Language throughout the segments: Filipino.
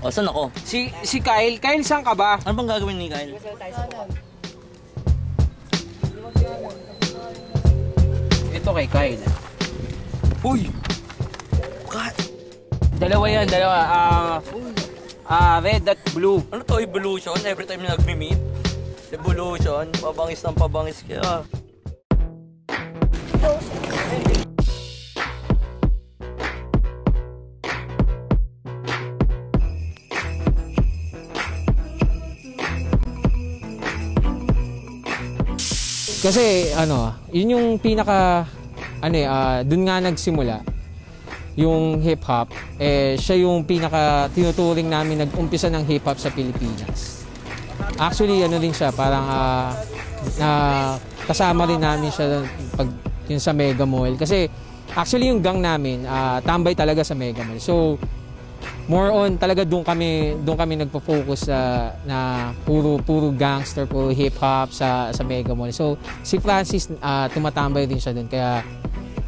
O, saan ako? Si Kyle. Kyle, saan ka ba? Ano bang gagawin ni Kyle? Ito kay Kyle. Uy! Dalawa yan, dalawa. Red at blue. Ano to, evolution? Every time na nagmi-meet? Evolution? Pabangis ng pabangis kaya. Kasi yun yung pinaka dun nga nagsimula yung hip hop. Siya yung pinaka tinuturing namin nag-umpisa ng hip hop sa Pilipinas. Actually din siya, parang kasama rin namin siya pag yun sa Mega Mall kasi actually yung gang namin tambay talaga sa Mega Mall. So more on talaga doon kami nagpo-focus na puro gangster, puro hip hop sa Mega Mall. So si Francis tumatambay din siya doon, kaya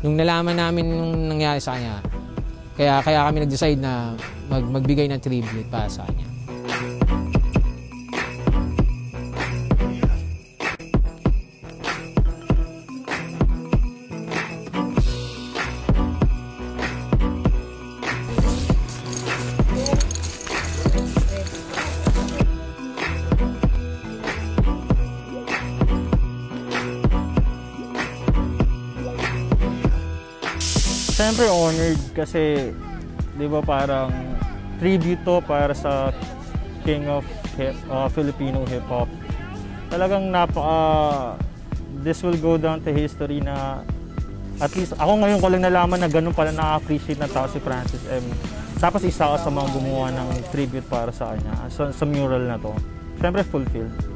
nung nalaman namin nung nangyari sa kanya, kaya kami nag-decide na magbigay ng tribute para sa kanya. Siyempre honored kasi, di ba, parang tribute to para sa King of Filipino hip-hop. Talagang this will go down to history na at least ako ngayon ko lang nalaman na ganun pala na-appreciate na tao si Francis M. Tapos isa ka sa mga gumawa ng tribute para sa kanya, sa mural na to. Siyempre fulfilled.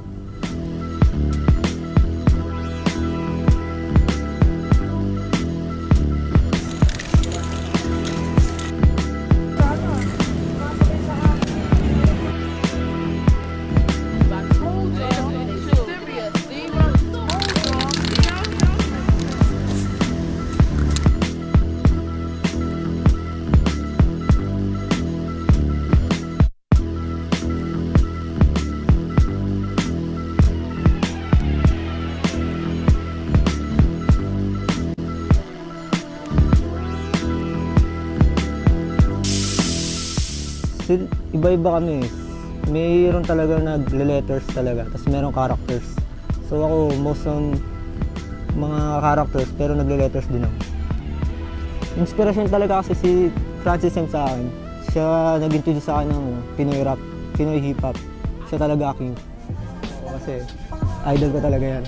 Iba-iba kami. Mayroon talaga nagle-letters talaga, tapos mayroong characters. So ako, most ng mga characters, pero nagle-letters din ako. Inspiration talaga kasi si Francis M sa akin. Siya nag-introduce sa akin ng Pinoy rap, Pinoy hip hop. Siya talaga aking. Kasi idol ko talaga yan.